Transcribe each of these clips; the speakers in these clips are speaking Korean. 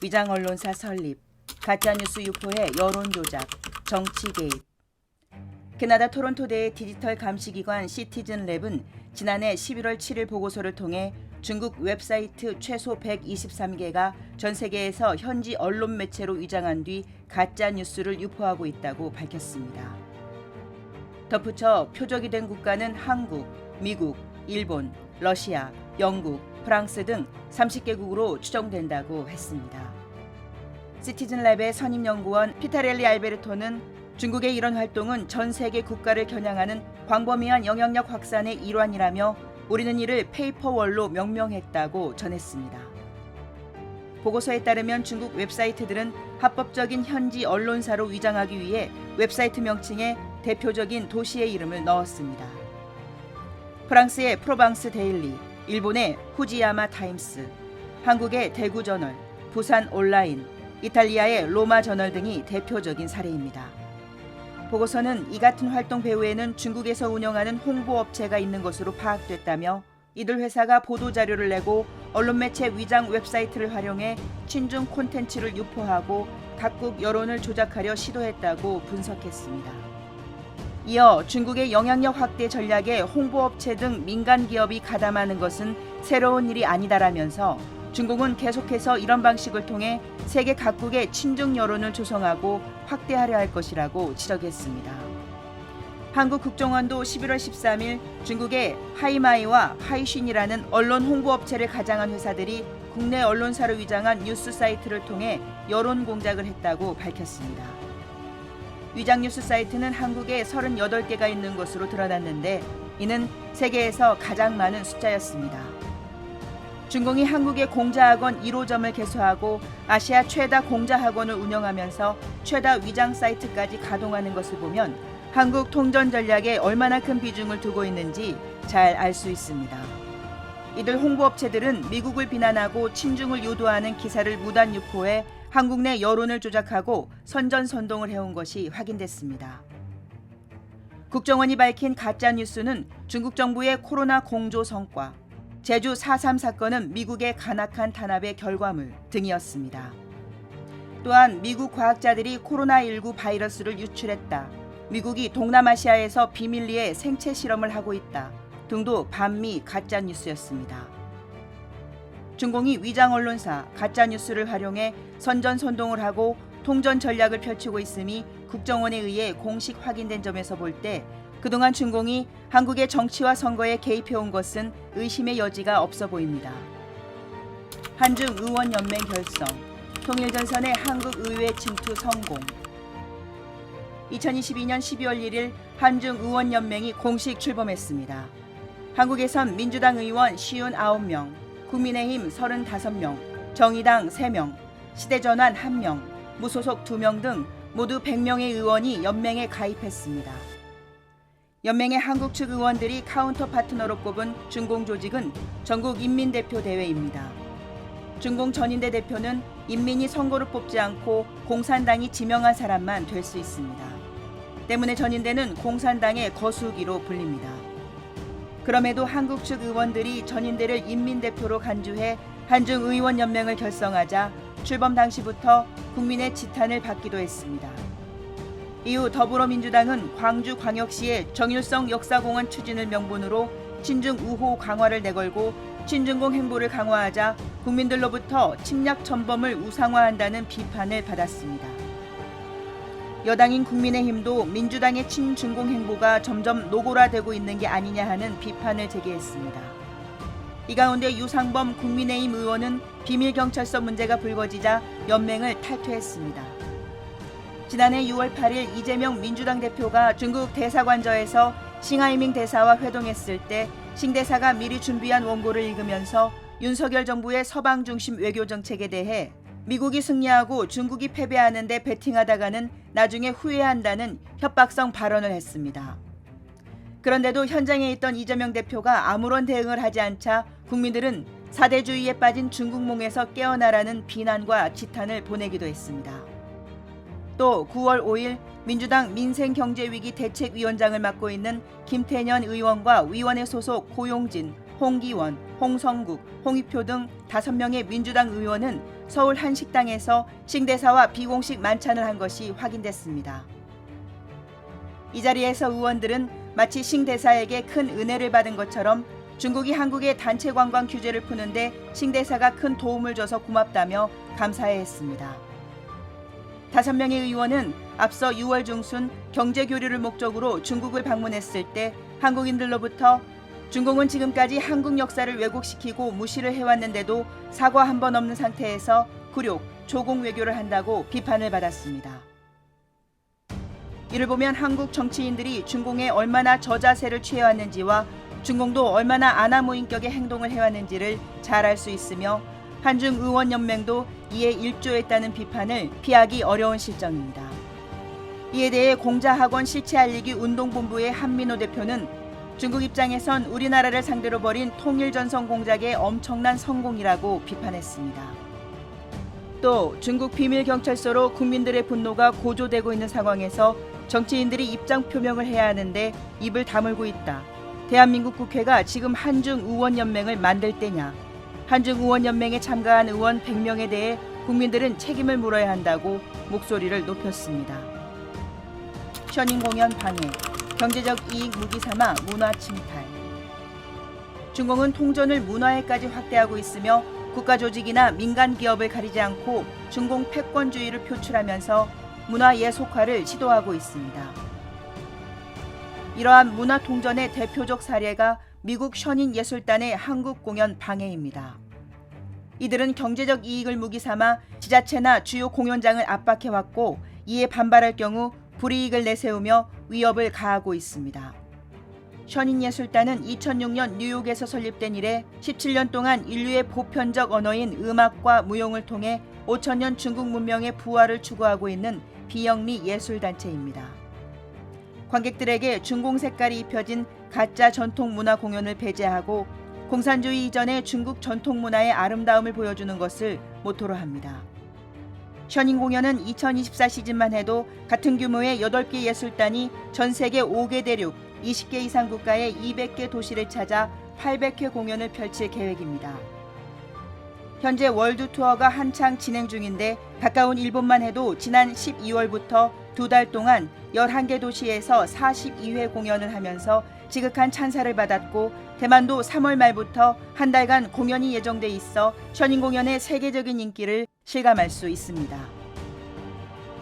위장 언론사 설립, 가짜뉴스 유포의 여론조작, 정치 개입. 캐나다 토론토대의 디지털 감시기관 시티즌랩은 지난해 11월 7일 보고서를 통해 중국 웹사이트 최소 123개가 전 세계에서 현지 언론 매체로 위장한 뒤 가짜뉴스를 유포하고 있다고 밝혔습니다. 덧붙여 표적이 된 국가는 한국, 미국, 일본, 러시아, 영국, 프랑스 등 30개국으로 추정된다고 했습니다. 시티즌랩의 선임연구원 피타렐리 알베르토는 중국의 이런 활동은 전 세계 국가를 겨냥하는 광범위한 영향력 확산의 일환이라며 우리는 이를 페이퍼월로 명명했다고 전했습니다. 보고서에 따르면 중국 웹사이트들은 합법적인 현지 언론사로 위장하기 위해 웹사이트 명칭에 대표적인 도시의 이름을 넣었습니다. 프랑스의 프로방스 데일리, 일본의 후지야마 타임스, 한국의 대구저널, 부산 온라인, 이탈리아의 로마 저널 등이 대표적인 사례입니다. 보고서는 이 같은 활동 배후에는 중국에서 운영하는 홍보업체가 있는 것으로 파악됐다며 이들 회사가 보도자료를 내고 언론 매체 위장 웹사이트를 활용해 친중 콘텐츠를 유포하고 각국 여론을 조작하려 시도했다고 분석했습니다. 이어 중국의 영향력 확대 전략에 홍보업체 등 민간 기업이 가담하는 것은 새로운 일이 아니다라면서 중국은 계속해서 이런 방식을 통해 세계 각국의 친중 여론을 조성하고 확대하려 할 것이라고 지적했습니다. 한국 국정원도 11월 13일 중국의 하이마이와 하이슌이라는 언론 홍보업체를 가장한 회사들이 국내 언론사로 위장한 뉴스 사이트를 통해 여론 공작을 했다고 밝혔습니다. 위장 뉴스 사이트는 한국에 38개가 있는 것으로 드러났는데 이는 세계에서 가장 많은 숫자였습니다. 중공이 한국의 공자학원 1호점을 개소하고 아시아 최다 공자학원을 운영하면서 최다 위장 사이트까지 가동하는 것을 보면 한국 통전 전략에 얼마나 큰 비중을 두고 있는지 잘 알 수 있습니다. 이들 홍보업체들은 미국을 비난하고 친중을 유도하는 기사를 무단 유포해 한국 내 여론을 조작하고 선전선동을 해온 것이 확인됐습니다. 국정원이 밝힌 가짜뉴스는 중국 정부의 코로나 공조 성과, 제주 4.3 사건은 미국의 간악한 탄압의 결과물 등이었습니다. 또한 미국 과학자들이 코로나19 바이러스를 유출했다, 미국이 동남아시아에서 비밀리에 생체 실험을 하고 있다 등도 반미 가짜뉴스였습니다. 중공이 위장 언론사 가짜뉴스를 활용해 선전선동을 하고 통전 전략을 펼치고 있음이 국정원에 의해 공식 확인된 점에서 볼 때 그동안 중공이 한국의 정치와 선거에 개입해온 것은 의심의 여지가 없어 보입니다. 한중의원연맹 결성, 통일전선의 한국의회 침투 성공. 2022년 12월 1일 한중의원연맹이 공식 출범했습니다. 한국에선 민주당 의원 59명, 국민의힘 35명, 정의당 3명, 시대전환 1명, 무소속 2명 등 모두 100명의 의원이 연맹에 가입했습니다. 연맹의 한국 측 의원들이 카운터 파트너로 꼽은 중공 조직은 전국인민대표대회입니다. 중공 전인대 대표는 인민이 선거로 뽑지 않고 공산당이 지명한 사람만 될 수 있습니다. 때문에 전인대는 공산당의 거수기로 불립니다. 그럼에도 한국 측 의원들이 전인대를 인민대표로 간주해 한중의원연맹을 결성하자 출범 당시부터 국민의 지탄을 받기도 했습니다. 이후 더불어민주당은 광주광역시의 정일성 역사공원 추진을 명분으로 친중 우호 강화를 내걸고 친중공 행보를 강화하자 국민들로부터 침략 전범을 우상화한다는 비판을 받았습니다. 여당인 국민의힘도 민주당의 친중공 행보가 점점 노골화되고 있는 게 아니냐 하는 비판을 제기했습니다. 이 가운데 유상범 국민의힘 의원은 비밀경찰서 문제가 불거지자 연맹을 탈퇴했습니다. 지난해 6월 8일 이재명 민주당 대표가 중국 대사관저에서 싱하이밍 대사와 회동했을 때 싱 대사가 미리 준비한 원고를 읽으면서 윤석열 정부의 서방 중심 외교 정책에 대해 미국이 승리하고 중국이 패배하는 데 베팅하다가는 나중에 후회한다는 협박성 발언을 했습니다. 그런데도 현장에 있던 이재명 대표가 아무런 대응을 하지 않자 국민들은 사대주의에 빠진 중국몽에서 깨어나라는 비난과 지탄을 보내기도 했습니다. 또 9월 5일 민주당 민생경제위기 대책위원장을 맡고 있는 김태년 의원과 위원회 소속 고용진, 홍기원, 홍성국, 홍익표 등 5명의 민주당 의원은 서울 한 식당에서 싱대사와 비공식 만찬을 한 것이 확인됐습니다. 이 자리에서 의원들은 마치 싱대사에게 큰 은혜를 받은 것처럼 중국이 한국의 단체 관광 규제를 푸는데 싱대사가 큰 도움을 줘서 고맙다며 감사해했습니다. 5명의 의원은 앞서 6월 중순 경제 교류를 목적으로 중국을 방문했을 때 한국인들로부터 중공은 지금까지 한국 역사를 왜곡시키고 무시를 해왔는데도 사과 한 번 없는 상태에서 굴욕, 조공 외교를 한다고 비판을 받았습니다. 이를 보면 한국 정치인들이 중공에 얼마나 저자세를 취해왔는지와 중공도 얼마나 아나무인격의 행동을 해왔는지를 잘 알 수 있으며 한중의원연맹도 이에 일조했다는 비판을 피하기 어려운 실정입니다. 이에 대해 공자학원 실체 알리기 운동본부의 한민호 대표는 중국 입장에선 우리나라를 상대로 벌인 통일전선 공작의 엄청난 성공이라고 비판했습니다. 또 중국 비밀경찰서로 국민들의 분노가 고조되고 있는 상황에서 정치인들이 입장 표명을 해야 하는데 입을 다물고 있다. 대한민국 국회가 지금 한중의원연맹을 만들 때냐. 한중의원연맹에 참가한 의원 100명에 대해 국민들은 책임을 물어야 한다고 목소리를 높였습니다. 셔닝 공연 방해, 경제적 이익 무기 삼아 문화 침탈. 중공은 통전을 문화에까지 확대하고 있으며 국가 조직이나 민간 기업을 가리지 않고 중공 패권주의를 표출하면서 문화 예속화를 시도하고 있습니다. 이러한 문화 통전의 대표적 사례가 미국 셔닝 예술단의 한국 공연 방해입니다. 이들은 경제적 이익을 무기 삼아 지자체나 주요 공연장을 압박해왔고 이에 반발할 경우 불이익을 내세우며 위협을 가하고 있습니다. 셔닝 예술단은 2006년 뉴욕에서 설립된 이래 17년 동안 인류의 보편적 언어인 음악과 무용을 통해 5천년 중국 문명의 부활을 추구하고 있는 비영리 예술단체입니다. 관객들에게 중공 색깔이 입혀진 가짜 전통 문화 공연을 배제하고 공산주의 이전의 중국 전통 문화의 아름다움을 보여주는 것을 모토로 합니다. 셔닝 공연은 2024 시즌만 해도 같은 규모의 8개 예술단이 전 세계 5개 대륙 20개 이상 국가의 200개 도시를 찾아 800회 공연을 펼칠 계획입니다. 현재 월드 투어가 한창 진행 중인데 가까운 일본만 해도 지난 12월부터 2달 동안 11개 도시에서 42회 공연을 하면서 지극한 찬사를 받았고 대만도 3월 말부터 한 달간 공연이 예정돼 있어 셔닝 공연의 세계적인 인기를 실감할 수 있습니다.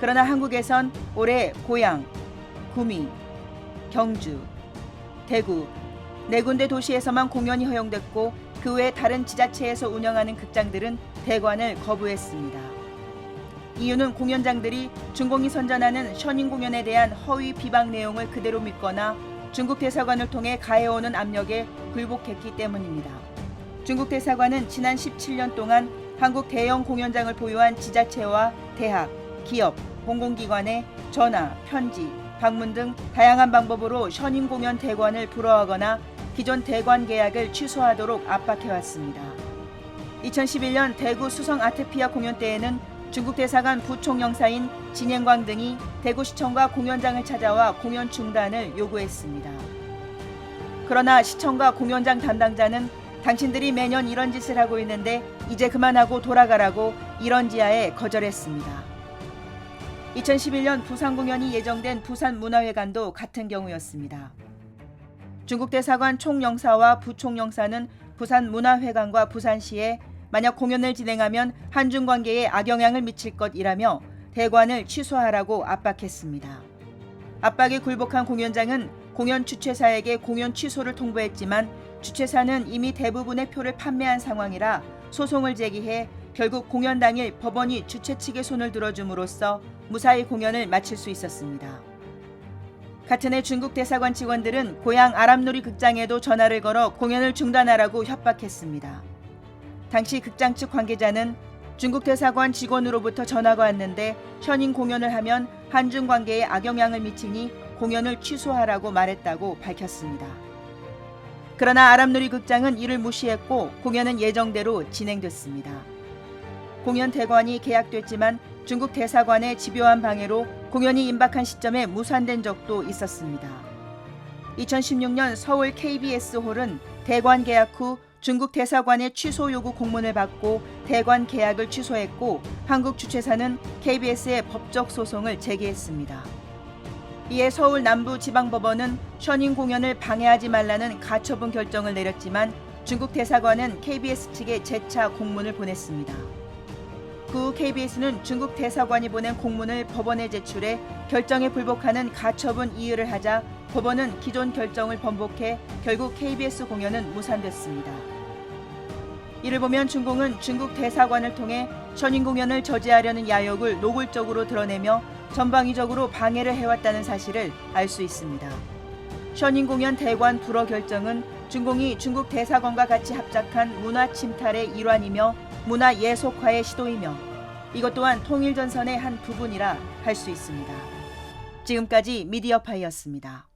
그러나 한국에선 올해 고양, 구미, 경주, 대구, 4군데 도시에서만 공연이 허용됐고 그 외 다른 지자체에서 운영하는 극장들은 대관을 거부했습니다. 이유는 공연장들이 중공이 선전하는 셔닝 공연에 대한 허위 비방 내용을 그대로 믿거나 중국 대사관을 통해 가해오는 압력에 굴복했기 때문입니다. 중국 대사관은 지난 17년 동안 한국 대형 공연장을 보유한 지자체와 대학, 기업, 공공기관에 전화, 편지, 방문 등 다양한 방법으로 셔닝 공연 대관을 불허하거나 기존 대관 계약을 취소하도록 압박해왔습니다. 2011년 대구 수성 아트피아 공연 때에는 중국 대사관 부총영사인 진행광 등이 대구시청과 공연장을 찾아와 공연 중단을 요구했습니다. 그러나 시청과 공연장 담당자는 당신들이 매년 이런 짓을 하고 있는데 이제 그만하고 돌아가라고 이런지하에 거절했습니다. 2011년 부산 공연이 예정된 부산문화회관도 같은 경우였습니다. 중국 대사관 총영사와 부총영사는 부산문화회관과 부산시에 만약 공연을 진행하면 한중 관계에 악영향을 미칠 것이라며 대관을 취소하라고 압박했습니다. 압박에 굴복한 공연장은 공연 주최사에게 공연 취소를 통보했지만 주최사는 이미 대부분의 표를 판매한 상황이라 소송을 제기해 결국 공연 당일 법원이 주최 측의 손을 들어줌으로써 무사히 공연을 마칠 수 있었습니다. 같은 해 중국 대사관 직원들은 고향 아람놀이 극장에도 전화를 걸어 공연을 중단하라고 협박했습니다. 당시 극장 측 관계자는 중국 대사관 직원으로부터 전화가 왔는데 셔닝 공연을 하면 한중 관계에 악영향을 미치니 공연을 취소하라고 말했다고 밝혔습니다. 그러나 아람누리 극장은 이를 무시했고 공연은 예정대로 진행됐습니다. 공연 대관이 계약됐지만 중국 대사관의 집요한 방해로 공연이 임박한 시점에 무산된 적도 있었습니다. 2016년 서울 KBS 홀은 대관 계약 후 중국 대사관의 취소 요구 공문을 받고 대관 계약을 취소했고 한국 주최사는 KBS에 법적 소송을 제기했습니다. 이에 서울 남부지방법원은 셔닝 공연을 방해하지 말라는 가처분 결정을 내렸지만 중국 대사관은 KBS 측에 재차 공문을 보냈습니다. 그 후 KBS는 중국 대사관이 보낸 공문을 법원에 제출해 결정에 불복하는 가처분 이의를 하자 법원은 기존 결정을 번복해 결국 KBS 공연은 무산됐습니다. 이를 보면 중공은 중국 대사관을 통해 셔닝 공연을 저지하려는 야욕을 노골적으로 드러내며 전방위적으로 방해를 해왔다는 사실을 알 수 있습니다. 셔닝 공연 대관 불허 결정은 중공이 중국 대사관과 같이 합작한 문화 침탈의 일환이며 문화 예속화의 시도이며 이것 또한 통일전선의 한 부분이라 할 수 있습니다. 지금까지 미디어파이였습니다.